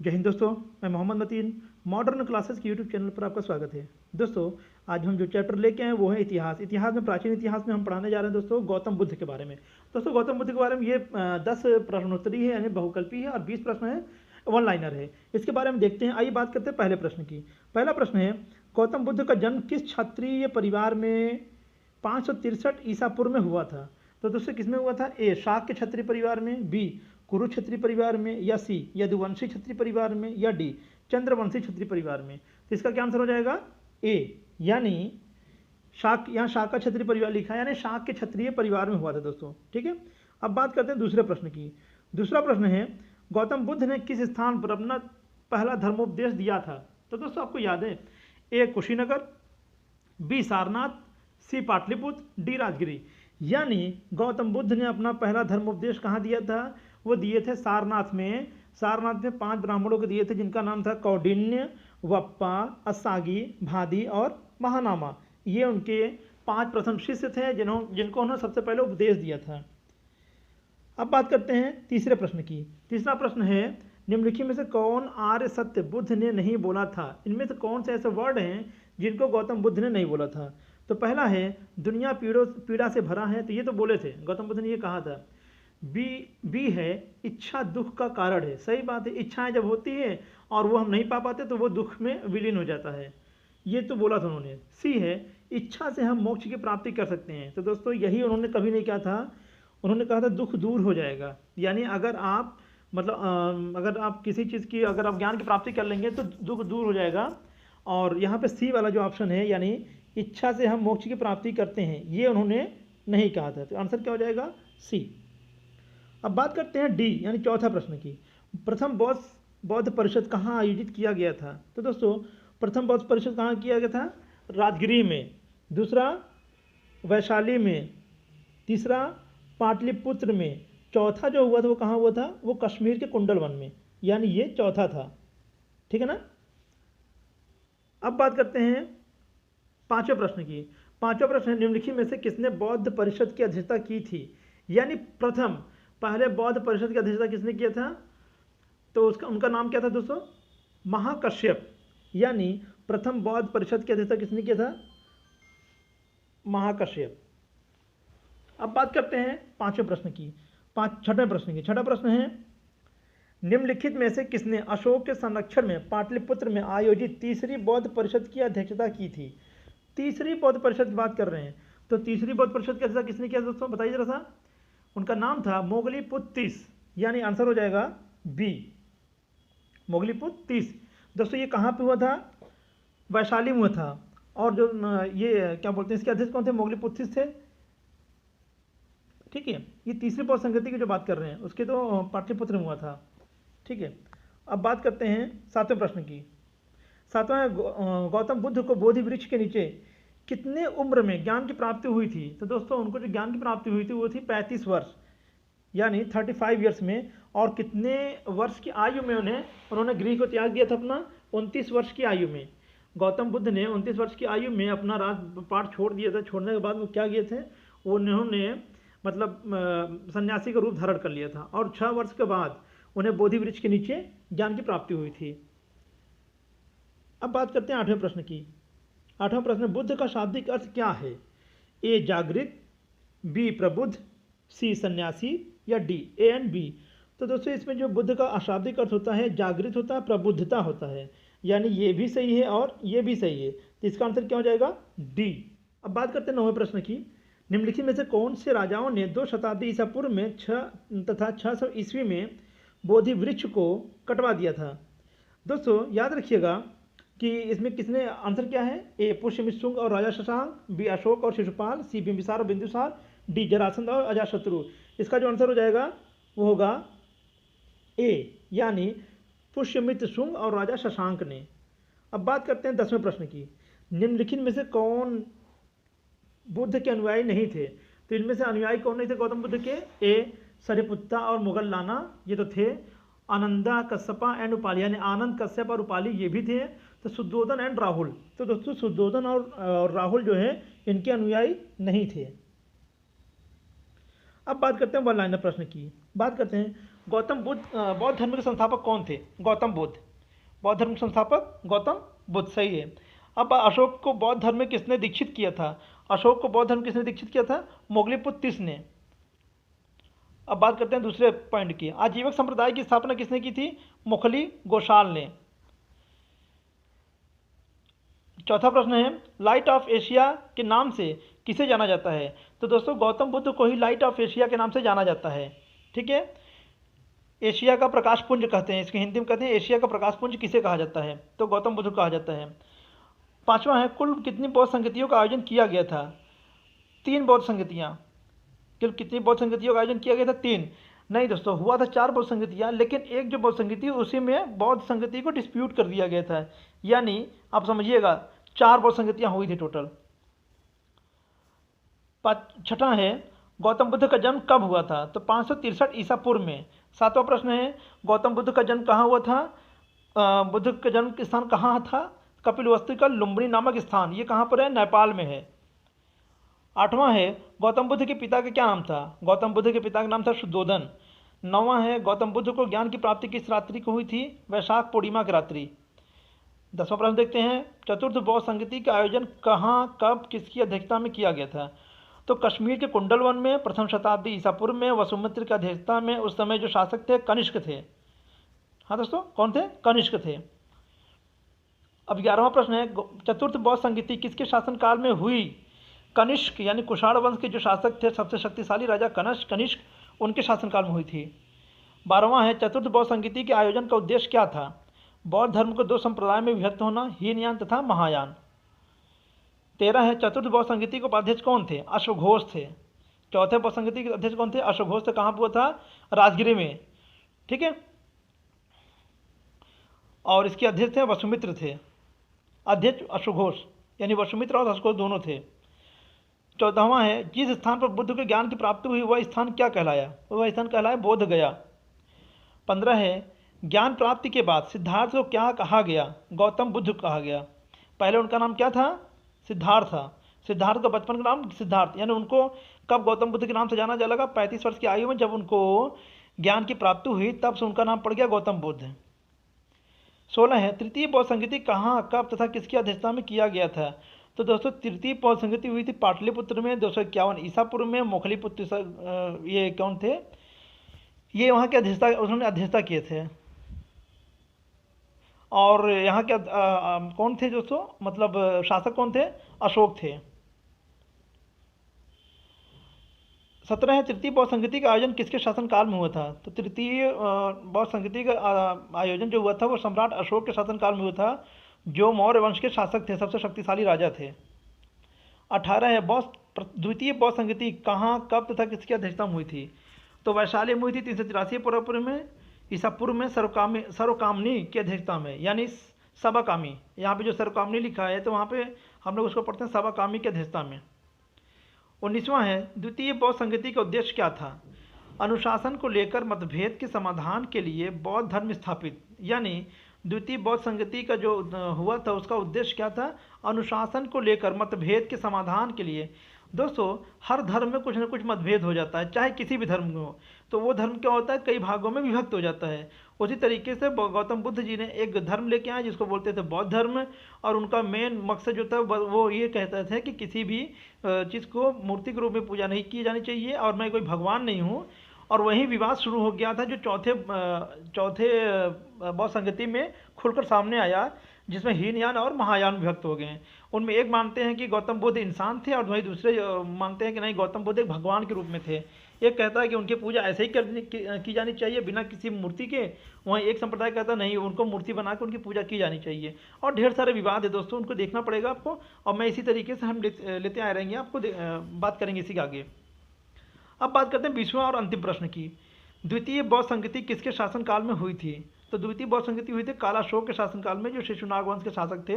जय हिंद दोस्तों, मैं मोहम्मद मतीन मॉडर्न क्लासेस के यूट्यूब चैनल पर आपका स्वागत है। दोस्तों, आज हम जो चैप्टर लेके आए वो है इतिहास। इतिहास में प्राचीन इतिहास में हम पढ़ाने जा रहे हैं दोस्तों गौतम बुद्ध के बारे में। दोस्तों, गौतम बुद्ध के बारे में ये 10 प्रश्नोत्तरी है, यानी बहुकल्पी है, और 20 प्रश्न है, वन लाइनर है। इसके बारे में देखते हैं। आइए बात करते हैं पहले प्रश्न की। पहला प्रश्न है, गौतम बुद्ध का जन्म किस क्षत्रिय परिवार में 563 ईसा पूर्व में हुआ था? तो दोस्तों, किसमें हुआ था? ए, शाक्य क्षत्रिय परिवार में, बी, कुरु क्षत्रिय परिवार में, या सी, यदुवंशी क्षत्रिय परिवार में, या डी, चंद्रवंशी क्षत्रिय परिवार में। तो इसका क्या आंसर हो जाएगा? ए, यानी यहाँ शाक्य क्षत्रिय परिवार लिखा है, यानी शाक्य क्षत्रिय परिवार में हुआ था दोस्तों। ठीक है। अब बात करते हैं दूसरे प्रश्न की। दूसरा प्रश्न है, गौतम बुद्ध ने किस स्थान पर अपना पहला धर्मोपदेश दिया था? तो दोस्तों, आपको याद है, ए, कुशीनगर, बी, सारनाथ, सी, पाटलिपुत्र, डी, राजगिरी। यानी गौतम बुद्ध ने अपना पहला धर्मोपदेश कहाँ दिया था? वो दिए थे सारनाथ में। सारनाथ में 5 ब्राह्मणों को दिए थे, जिनका नाम था कौंडिन्य, वप्पा, असागी, भादी और महानामा। ये उनके 5 प्रथम शिष्य थे जिनको उन्होंने सबसे पहले उपदेश दिया था। अब बात करते हैं तीसरे प्रश्न की। तीसरा प्रश्न है, निम्नलिखित में से कौन आर्य सत्य बुद्ध ने नहीं बोला था? इनमें से कौन से ऐसे वर्ड हैं जिनको गौतम बुद्ध ने नहीं बोला था? तो पहला है, दुनिया पीड़ा से भरा है। तो ये तो बोले थे, गौतम बुद्ध ने ये कहा था। बी है, इच्छा दुख का कारण है। सही बात है, इच्छाएं जब होती है और वो हम नहीं पा पाते तो वो दुख में विलीन हो जाता है। ये तो बोला था उन्होंने। सी है, इच्छा से हम मोक्ष की प्राप्ति कर सकते हैं। तो दोस्तों, यही उन्होंने कभी नहीं कहा था। उन्होंने कहा था दुख दूर हो जाएगा। यानी अगर आप अगर आप किसी चीज़ की अगर आप ज्ञान की प्राप्ति कर लेंगे तो दुख दूर हो जाएगा। और यहाँ पे सी वाला जो ऑप्शन है, यानी इच्छा से हम मोक्ष की प्राप्ति करते हैं, ये उन्होंने नहीं कहा था। तो आंसर क्या हो जाएगा? सी। अब बात करते हैं डी, यानी चौथा प्रश्न की। प्रथम बौद्ध परिषद कहाँ आयोजित किया गया था? तो दोस्तों, प्रथम बौद्ध परिषद कहाँ किया गया था? राजगिरी में। दूसरा, वैशाली में। तीसरा, पाटलिपुत्र में। चौथा जो हुआ था वो कहाँ हुआ था? वो कश्मीर के कुंडल वन में। यानी ये चौथा था। ठीक है ना। अब बात करते हैं पांचवें प्रश्न की। पांचवा प्रश्न है, निम्नलिखित में से किसने बौद्ध परिषद की अध्यक्षता की थी? यानी पहले बौद्ध परिषद की अध्यक्षता किसने किया था? तो उनका नाम क्या था दोस्तों? महाकश्यप। यानी प्रथम बौद्ध परिषद की अध्यक्षता किसने किया था? महाकश्यप। अब बात करते हैं पांचवें प्रश्न की। छठवें प्रश्न की। छठा प्रश्न है, निम्नलिखित में से किसने अशोक के संरक्षण में पाटलिपुत्र में आयोजित तीसरी बौद्ध परिषद की अध्यक्षता की थी? तीसरी बौद्ध परिषद की बात कर रहे हैं। तो तीसरी बौद्ध परिषद की अध्यक्षता किसने किया दोस्तों? बताइए जरा सा। उनका नाम था मोगलीपुत्र तीस। यानी आंसर हो जाएगा बी, मोगलीपुत्र तीस। दोस्तों, ये कहाँ पे हुआ था? वैशाली में हुआ था। और जो ये क्या बोलते हैं, इसके अध्यक्ष कौन थे? मोगलीपुत्र तीस थे। ठीक है। ये तीसरी बौद्ध संगति की जो बात कर रहे हैं उसके तो पाटलिपुत्र में हुआ था। ठीक है। अब बात करते हैं सातवें प्रश्न की। सातवां, गौतम बुद्ध को बोधि वृक्ष के नीचे कितने उम्र में ज्ञान की प्राप्ति हुई थी? तो दोस्तों, उनको जो ज्ञान की प्राप्ति हुई थी वो थी 35 वर्ष, यानी 35 ईयर्स में। और कितने वर्ष की आयु में उन्होंने गृह को त्याग दिया था अपना? 29 वर्ष की आयु में। गौतम बुद्ध ने 29 वर्ष की आयु में अपना राजपाट छोड़ दिया था। छोड़ने के बाद वो क्या किए थे? उन्होंने सन्यासी का रूप धारण कर लिया था। और 6 वर्ष के बाद उन्हें बोधि वृक्ष के नीचे ज्ञान की प्राप्ति हुई थी। अब बात करते हैं आठवें प्रश्न की। आठवां प्रश्न, बुद्ध का शाब्दिक अर्थ क्या है? ए, जागृत, बी, प्रबुद्ध, सी, सन्यासी, या डी, ए एंड बी। तो दोस्तों, इसमें जो बुद्ध का अशाब्दिक अर्थ होता है, जागृत होता है, प्रबुद्धता होता है। यानी ये भी सही है और ये भी सही है। तो इसका आंसर क्या हो जाएगा? डी। अब बात करते हैं 9वें प्रश्न की। निम्नलिखित में से कौन से राजाओं ने 2 शताब्दी ईसा पूर्व में 6 तथा 600 ईस्वी में बोधि वृक्ष को कटवा दिया था? दोस्तों, याद रखिएगा कि इसमें किसने आंसर क्या है? ए, पुष्यमित्र शुंग और राजा शशांक, बी, अशोक और शिशुपाल, सी, बिंबिसार और बिंदुसार, डी, जरासंध और अजातशत्रु। इसका जो आंसर हो जाएगा वो होगा ए, यानी पुष्यमित्र शुंग और राजा शशांक ने। अब बात करते हैं 10वें प्रश्न की। निम्नलिखित में से कौन बुद्ध के अनुयायी नहीं थे? तो इनमें से अनुयायी कौन नहीं थे गौतम बुद्ध के? ए, सरिपुत्ता और मुगल लाना, ये तो थे। आनंदा, कश्यपा एंड उपाली, यानी आनंद, कश्यप और उपाली ये भी थे। तो शुद्धोधन एंड राहुल। तो दोस्तों, शुद्धोधन और राहुल जो है इनके अनुयायी नहीं थे। अब बात करते हैं वन लाइनर प्रश्न की। बात करते हैं, गौतम बुद्ध बौद्ध धर्म के संस्थापक कौन थे? गौतम बुद्ध। बौद्ध धर्म के संस्थापक गौतम बुद्ध, सही है। अब अशोक को बौद्ध धर्म में किसने दीक्षित किया था? अशोक को बौद्ध धर्म किसने दीक्षित किया था? मोगलीपुत्र तीस ने। अब बात करते हैं दूसरे पॉइंट की। आजीवक संप्रदाय की स्थापना किसने की थी? मुखली गोशाल ने। चौथा प्रश्न है, लाइट ऑफ एशिया के नाम से किसे जाना जाता है? तो दोस्तों गौतम बुद्ध को ही लाइट ऑफ एशिया के नाम से जाना जाता है। ठीक है, एशिया का प्रकाश पुंज कहते हैं, इसके हिंदी में कहते हैं एशिया का प्रकाश पुंज किसे कहा जाता है? तो गौतम बुद्ध को कहा जाता है। पांचवा है, कुल कितनी बौद्ध संगतियों का आयोजन किया गया था? 3 बौद्ध संगतियाँ। कुल कितनी बौद्ध संगतियों का आयोजन किया गया था? 3 नहीं दोस्तों, हुआ था 4 बौद्ध संगतियाँ, लेकिन एक जो बौद्ध संगति उसी में बौद्ध संगति को डिस्प्यूट कर दिया गया था, यानी आप समझिएगा 4 बौद्ध संगतियाँ हुई थी टोटल। छठा है, गौतम बुद्ध का जन्म कब हुआ था? तो 563 ईसा पूर्व में। सातवां प्रश्न है, गौतम बुद्ध का जन्म कहाँ हुआ था? बुद्ध का जन्म स्थान कहाँ था? कपिलवस्तु का लुम्बिनी नामक स्थान, ये कहाँ पर है? नेपाल में है। आठवां है, गौतम बुद्ध के पिता का क्या नाम था? गौतम बुद्ध के पिता का नाम था शुद्धोधन। नौवां है, गौतम बुद्ध को ज्ञान की प्राप्ति किस रात्रि को हुई थी? वैशाख पूर्णिमा की रात्रि। 10वां प्रश्न देखते हैं, चतुर्थ बौद्ध संगति का आयोजन कहाँ, कब, किसकी अध्यक्षता में किया गया था? तो कश्मीर के कुंडल वन में, प्रथम शताब्दी ईसा पूर्व में, वसुमित्र की अध्यक्षता में। उस समय जो शासक थे कनिष्क थे। हाँ दोस्तों, कौन थे? कनिष्क थे। अब 11वां प्रश्न है, चतुर्थ बौद्ध संगति किसके शासनकाल में हुई? कनिष्क यानी कुषाण वंश के जो शासक थे, सबसे शक्तिशाली राजा कनिष्क, उनके शासनकाल में हुई थी। 12वां है, चतुर्थ बौद्ध संगति के आयोजन का उद्देश्य क्या था? बौद्ध धर्म को 2 संप्रदाय में विभक्त होना, हीनयान तथा महायान। 13 है, चतुर्थ बौद्ध संगति के उपाध्यक्ष कौन थे? अश्वघोष थे। चौथे बौद्ध संगति के अध्यक्ष कौन थे? अश्वघोष थे। कहाँ हुआ था? राजगिरी में। ठीक है, और इसके अध्यक्ष थे वसुमित्र थे। अध्यक्ष अश्वघोष, यानी वसुमित्र और अश्वघोष दोनों थे। 14वां है, जिस स्थान पर बुद्ध के ज्ञान की प्राप्ति हुई वह स्थान क्या कहलाया? वह स्थान कहलाया बोध गया। 15 है, ज्ञान प्राप्ति के बाद सिद्धार्थ को क्या कहा गया? गौतम बुद्ध कहा गया। पहले उनका नाम क्या था? सिद्धार्थ था। सिद्धार्थ का बचपन का नाम सिद्धार्थ, यानी उनको कब गौतम बुद्ध के नाम से जाना जा लगा? 35 वर्ष की आयु में जब उनको ज्ञान की प्राप्ति हुई, तब से उनका नाम पड़ गया गौतम बुद्ध। 16 है, तृतीय बौद्ध संगति कहाँ, कब तथा किसकी अध्यक्षता में किया गया था? तो दोस्तों तृतीय बौद्ध संगति हुई थी पाटलिपुत्र में 251 ईसा पूर्व में। मोखलीपुत्र ये कौन थे? ये वहाँ के अध्यक्षता, उन्होंने अध्यक्षता किए थे। और यहाँ के कौन थे दोस्तों? मतलब शासक कौन थे? अशोक थे। 17 है, तृतीय बौद्ध संगति का आयोजन किसके शासनकाल में हुआ था? तो तृतीय बौद्ध संगति का आयोजन जो हुआ था वो सम्राट अशोक के शासनकाल में हुआ था, जो मौर्य वंश के शासक थे, सबसे शक्तिशाली राजा थे। 18 है, द्वितीय बौद्ध संगति कहाँ, कब तथा किसकी अध्यक्षता में हुई थी? तो वैशाली में हुई थी 383 पूर्व में ईसा पूर्व में, सर्वकामनी की अध्यक्षता में, यानी सबाकामी। यहाँ पे जो सर्वकामनी लिखा है तो वहाँ पे हम लोग उसको पढ़ते हैं सबाकामी की अध्यक्षता में। 19वां है, द्वितीय बौद्ध संगति का उद्देश्य क्या था? अनुशासन को लेकर मतभेद के समाधान के लिए बौद्ध धर्म स्थापित, यानी द्वितीय बौद्ध संगति का जो हुआ था उसका उद्देश्य क्या था? अनुशासन को लेकर मतभेद के समाधान के लिए। दोस्तों हर धर्म में कुछ ना कुछ मतभेद हो जाता है, चाहे किसी भी धर्म में हो, तो वो धर्म क्या होता है? कई भागों में विभक्त हो जाता है। उसी तरीके से गौतम बुद्ध जी ने एक धर्म लेके आए जिसको बोलते थे बौद्ध धर्म, और उनका मेन मकसद जो था वो ये कहता था कि किसी भी चीज़ को मूर्ति के रूप में पूजा नहीं की जानी चाहिए, और मैं कोई भगवान नहीं हूँ। और वही विवाद शुरू हो गया था जो चौथे बौद्ध संगति में खुलकर सामने आया, जिसमें हीनयान और महायान विभक्त हो गए हैं। उनमें एक मानते हैं कि गौतम बुद्ध इंसान थे, और वहीं दूसरे मानते हैं कि नहीं, गौतम बुद्ध एक भगवान के रूप में थे। एक कहता है कि उनकी पूजा ऐसे ही की जानी चाहिए बिना किसी मूर्ति के, वहीं एक संप्रदाय कहता नहीं, उनको मूर्ति बना के उनकी पूजा की जानी चाहिए। और ढेर सारे विवाद है दोस्तों, उनको देखना पड़ेगा आपको, और मैं इसी तरीके से हम लेते आए रहेंगे, आपको बात करेंगे इसी के आगे। अब बात करते हैं 20वां और अंतिम प्रश्न की। द्वितीय बौद्ध संगति किसके शासनकाल में हुई थी? तो द्वितीय बौद्ध संगति हुई थी कालाशोक के शासनकाल में, जो शिशुनाग वंश के शासक थे,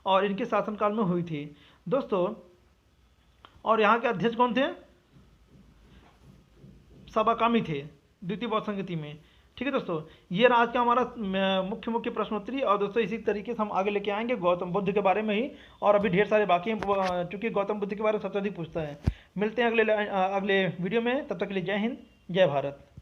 और इनके शासनकाल में हुई थी दोस्तों। और यहाँ के अध्यक्ष कौन थे? सबाकामी थे द्वितीय बौद्ध संगति में। ठीक है दोस्तों, ये आज का हमारा मुख्य प्रश्नोत्तरी, और दोस्तों इसी तरीके से हम आगे लेके आएंगे गौतम बुद्ध के बारे में ही, और अभी ढेर सारे बाकी हैं, चूँकि गौतम बुद्ध के बारे में सबसे अधिक पूछता है। मिलते हैं अगले वीडियो में, तब तक के लिए जय हिंद, जय भारत।